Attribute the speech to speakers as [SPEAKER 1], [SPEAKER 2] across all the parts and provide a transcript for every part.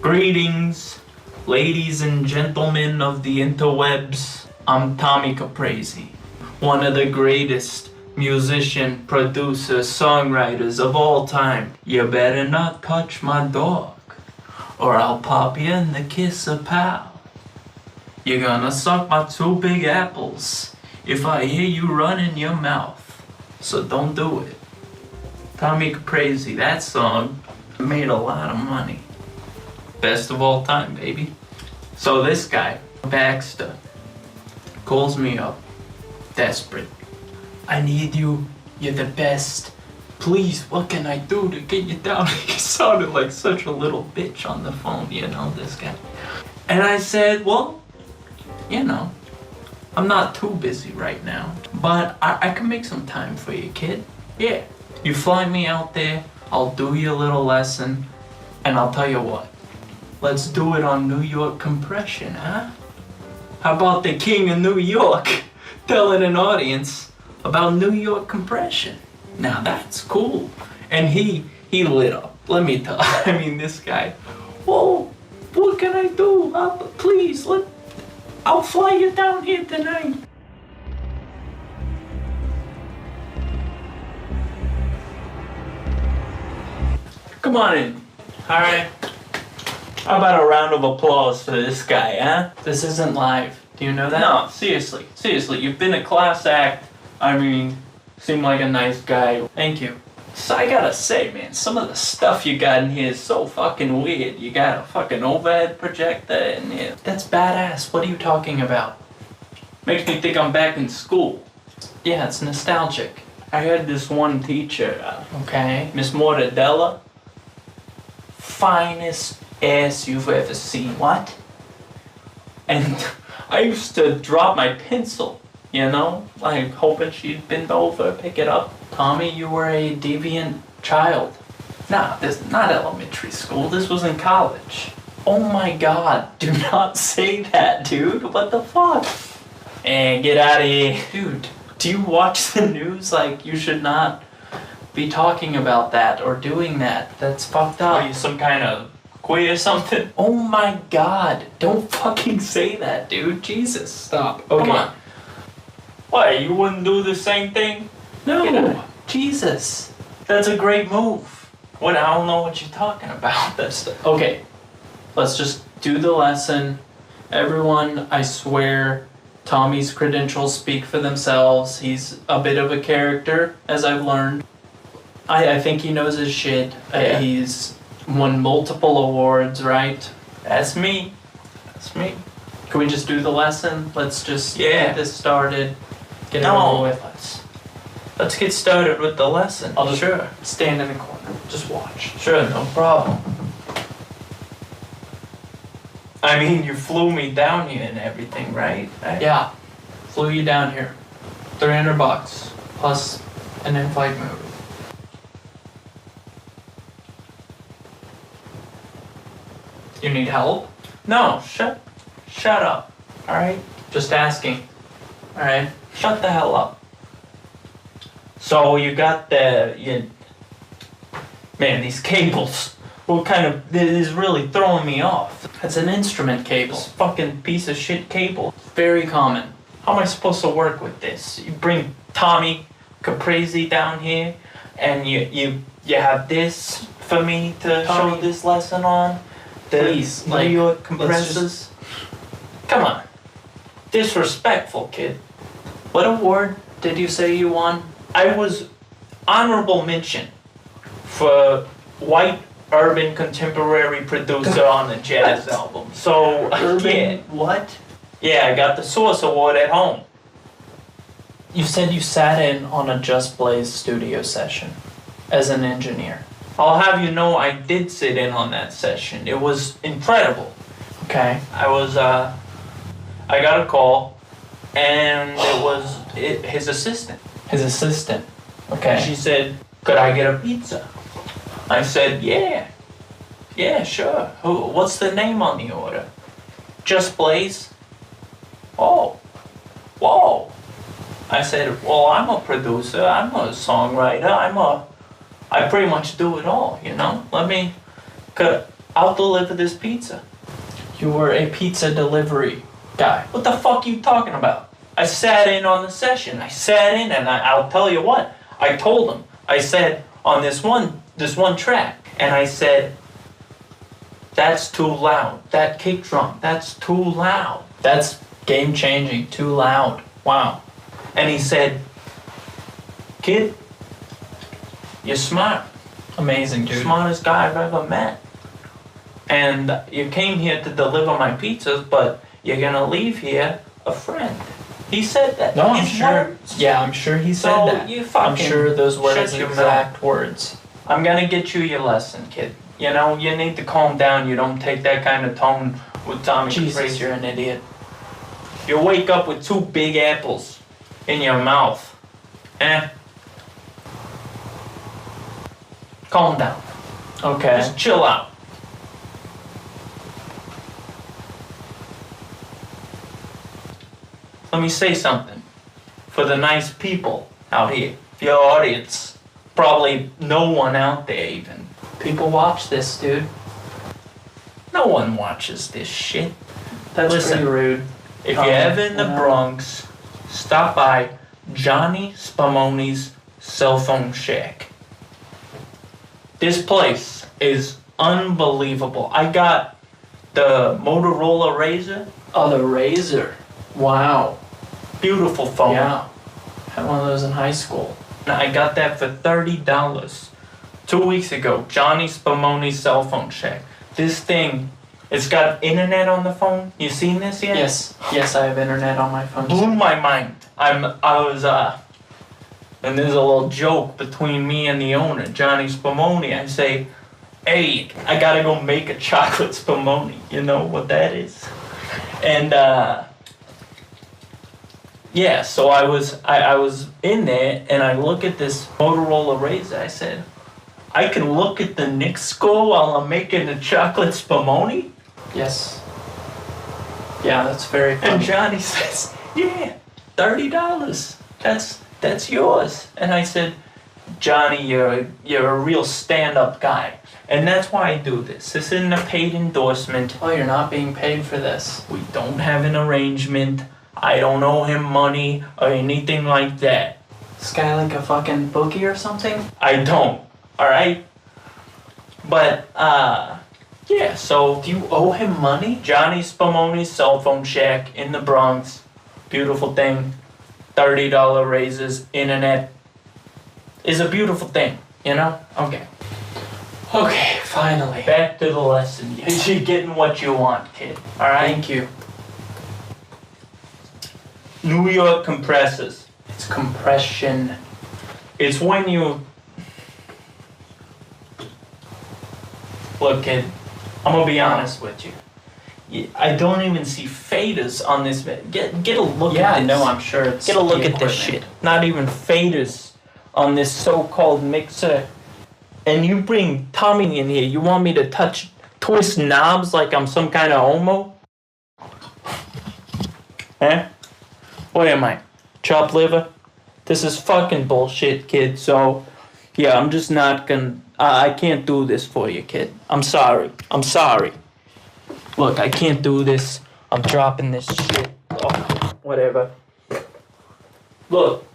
[SPEAKER 1] Greetings, ladies and gentlemen of the interwebs. I'm Tommy Caprese, one of the greatest musician, producer, songwriters of all time. You better not touch my dog, or I'll pop you in the kiss of pal. You're gonna suck my two big apples if I hear you run in your mouth, so don't do it. Tommy Caprese, that song made a lot of money. Best of all time, baby. So this guy, Baxter, calls me up, desperate. I need you, you're the best. Please, what can I do to get you down? He sounded like such a little bitch on the phone, this guy. And I said, well, I'm not too busy right now, but I can make some time for you, kid. Yeah, you fly me out there, I'll do you a little lesson, and I'll tell you what. Let's do it on New York compression, huh? How about the king of New York telling an audience about New York compression? Now that's cool. And he lit up. Let me tell this guy. Whoa, what can I do? Please, I'll fly you down here tonight. Come on in, all right? How about a round of applause for this guy, huh? This isn't live. Do you know that? No, seriously. You've been a class act. Seem like a nice guy. Thank you. So I gotta say, man, some of the stuff you got in here is so fucking weird. You got a fucking overhead projector in here. That's badass. What are you talking about? Makes me think I'm back in school. Yeah, it's nostalgic. I had this one teacher, okay, Miss Mortadella. Finest ass you've ever seen. What? And I used to drop my pencil, like hoping she'd bend over, pick it up. Tommy, you were a deviant child. Nah, this is not elementary school. This was in college. Oh my God, do not say that, dude. What the fuck? And get out of here. Dude, do you watch the news? Like, you should not be talking about that or doing that. That's fucked up. Are you some kind of queer or something? Oh my God, don't fucking say that, dude. Jesus, stop. Okay. Come on. What, you wouldn't do the same thing? No, Jesus. That's a great move. What, I don't know what you're talking about. Okay, let's just do the lesson. Everyone, I swear, Tommy's credentials speak for themselves. He's a bit of a character, as I've learned. I think he knows his shit. Yeah. He's won multiple awards, right? That's me. Can we just do the lesson? Let's just get this started. Get it over with. Let's get started with the lesson. I'll just stand in the corner. Just watch. Sure, no problem. You flew me down here and everything, right? Yeah. Flew you down here. $300 plus an in-flight movie. You need help? No, shut up, alright? Just asking, alright? Shut the hell up. So you got man, these cables, this is really throwing me off. It's an instrument cable, this fucking piece of shit cable. Very common. How am I supposed to work with this? You bring Tommy Caprese down here, and you have this for me to show this lesson on? Please, New York compressors. Come on. Disrespectful, kid. What award did you say you won? I was honorable mention for White Urban Contemporary Producer on a Jazz album. So, urban what? Yeah, I got the Source Award at home. You said you sat in on a Just Blaze studio session as an engineer. I'll have you know I did sit in on that session. It was incredible. Okay. I got a call, and it was his assistant. His assistant? Okay. She said, could I get a pizza? I said, yeah. Yeah, sure. What's the name on the order? Just Blaze? Oh. Whoa. I said, well, I'm a producer. I'm a songwriter. I pretty much do it all, Could I'll deliver this pizza. You were a pizza delivery guy. What the fuck are you talking about? I sat in on the session. I sat in and I'll tell you what. I told him. I said on this one track. And I said, that's too loud. That kick drum, that's too loud. That's game changing. Too loud. Wow. And he said, kid, you're smart. Amazing, dude. Smartest guy I've ever met. And you came here to deliver my pizzas, but you're gonna leave here a friend. He said that. No, I'm sure. Yeah, I'm sure he said that. I'm sure those were his exact words. I'm gonna get you your lesson, kid. You know, you need to calm down. You don't take that kind of tone with Tommy. Jesus, you're an idiot. You wake up with 2 big apples in your mouth. Calm down. Okay. Just chill out. Let me say something. For the nice people out here, your audience, probably no one out there even. People watch this, dude. No one watches this shit. That's pretty rude. If you're ever in the Bronx, stop by Johnny Spamone's Cell Phone Shack. This place is unbelievable. I got the Motorola Razr. Oh, the Razr. Wow. Beautiful phone. Yeah. Had one of those in high school. I got that for $30 2 weeks ago. Johnny Spamone's Cell Phone Shack. This thing, it's got internet on the phone. You seen this yet? Yes. Yes, I have internet on my phone. Blew my mind. And there's a little joke between me and the owner, Johnny Spumoni. I say, hey, I gotta go make a chocolate Spumoni. You know what that is? And, yeah, so I was in there, and I look at this Motorola Razr. I said, I can look at the Knicks score while I'm making a chocolate Spumoni? Yes. Yeah, that's very funny. And Johnny says, yeah, $30. That's yours. And I said, Johnny, you're a real stand-up guy. And that's why I do this. This isn't a paid endorsement. Oh, you're not being paid for this. We don't have an arrangement. I don't owe him money or anything like that. This guy like a fucking bookie or something? I don't. Alright? But, yeah, so... Do you owe him money? Johnny Spamone's Cell Phone Shack in the Bronx. Beautiful thing. $30 raises, internet. Is a beautiful thing, you know? Okay. Okay, finally. Back to the lesson. You're getting what you want, kid. Alright? Thank you. New York compressors. It's compression. It's when you... Look, kid, I'm gonna be honest with you. I don't even see faders on this. Get a look at this. Yeah, no, I'm sure it's... Get a look at this shit. Not even faders on this so-called mixer. And you bring Tommy in here. You want me to twist knobs like I'm some kind of homo? Huh? What am I? Chopped liver? This is fucking bullshit, kid. So, yeah, I'm just not gonna... I can't do this for you, kid. I'm sorry. Look, I can't do this. I'm dropping this shit. Oh, whatever. Look,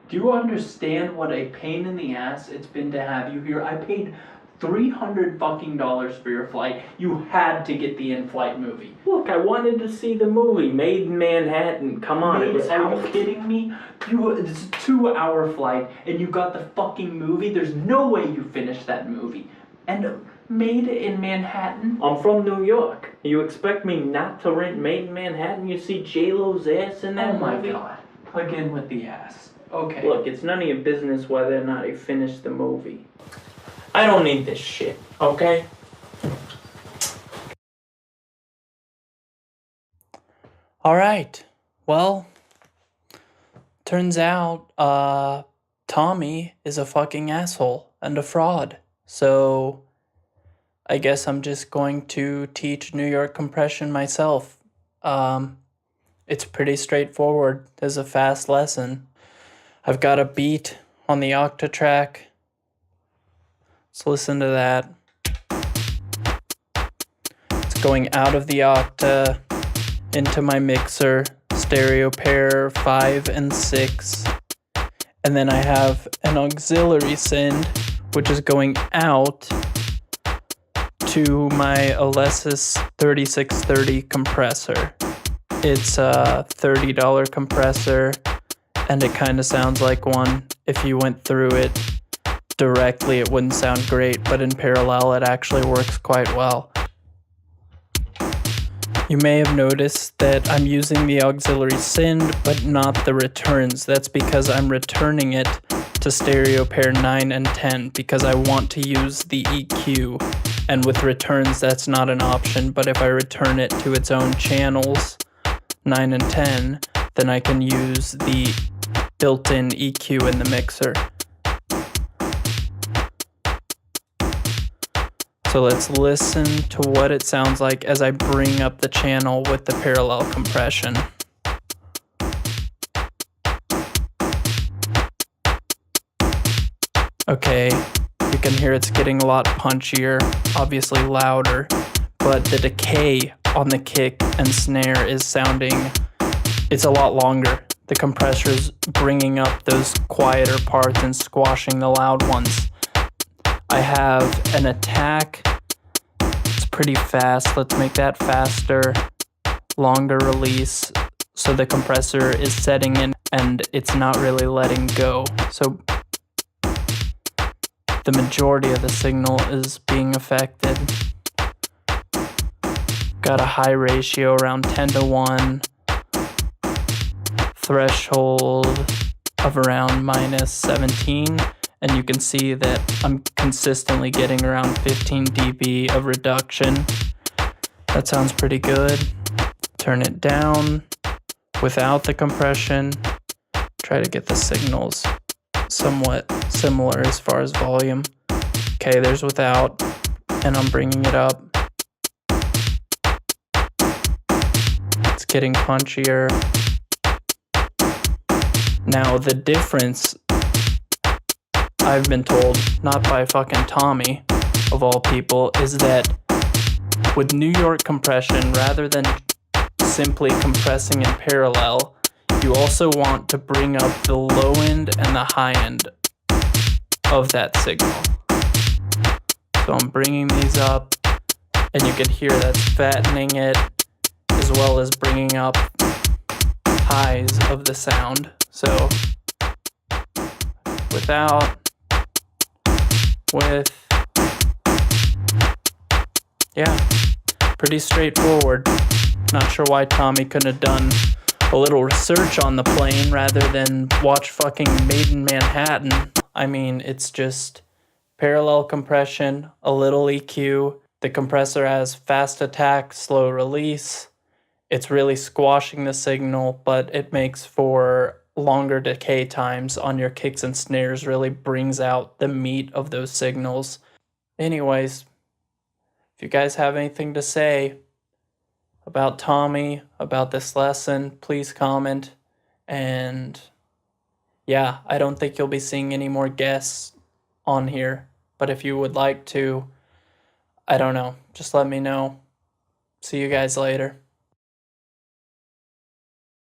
[SPEAKER 1] do you understand what a pain in the ass it's been to have you here? I paid $300 fucking for your flight. You had to get the in-flight movie. Look, I wanted to see the movie, Made in Manhattan. Come on, are you kidding me? It's a 2-hour flight, and you got the fucking movie? There's no way you finished that movie. And Made in Manhattan? I'm from New York. You expect me not to rent Made in Manhattan? You see J-Lo's ass in that movie? Oh my god. Again with the ass. Okay. Look, it's none of your business whether or not you finish the movie. I don't need this shit, okay? Alright. Well, turns out, Tommy is a fucking asshole and a fraud. So, I guess I'm just going to teach New York compression myself. It's pretty straightforward. There's a fast lesson. I've got a beat on the Octatrack. Let's listen to that. going out of the Octa into my mixer, stereo pair 5 and 6. And then I have an auxiliary send, which is going out to my Alesis 3630 compressor. It's a $30 compressor, and it kind of sounds like one. If you went through it directly, it wouldn't sound great, but in parallel, it actually works quite well. You may have noticed that I'm using the auxiliary send, but not the returns. That's because I'm returning it to stereo pair 9 and 10 because I want to use the EQ. And with returns, that's not an option, but if I return it to its own channels, 9 and 10, then I can use the built-in EQ in the mixer. So let's listen to what it sounds like as I bring up the channel with the parallel compression. Okay, you can hear it's getting a lot punchier, obviously louder, but the decay on the kick and snare is sounding, it's a lot longer. The compressor's bringing up those quieter parts and squashing the loud ones. I have an attack. It's pretty fast. Let's make that faster. Longer release. So the compressor is setting in and it's not really letting go. So the majority of the signal is being affected. Got a high ratio around 10:1. Threshold of around -17. And you can see that I'm consistently getting around 15 dB of reduction. That sounds pretty good. Turn it down without the compression. Try to get the signals somewhat similar as far as volume. Okay, there's without, and I'm bringing it up. It's getting punchier. Now the difference, I've been told, not by fucking Tommy, of all people, is that with New York compression, rather than simply compressing in parallel, you also want to bring up the low end and the high end of that signal. So I'm bringing these up, and you can hear that's fattening it, as well as bringing up highs of the sound. So without, with, yeah, pretty straightforward. Not sure why Tommy couldn't have done a little research on the plane rather than watch fucking Made in Manhattan. I mean, it's just parallel compression, a little EQ. The compressor has fast attack, slow release. It's really squashing the signal, but it makes for longer decay times on your kicks and snares, really brings out the meat of those signals. Anyways, if you guys have anything to say about Tommy, about this lesson, please comment. And yeah, I don't think you'll be seeing any more guests on here, but if you would like to, I don't know, just let me know. See you guys later.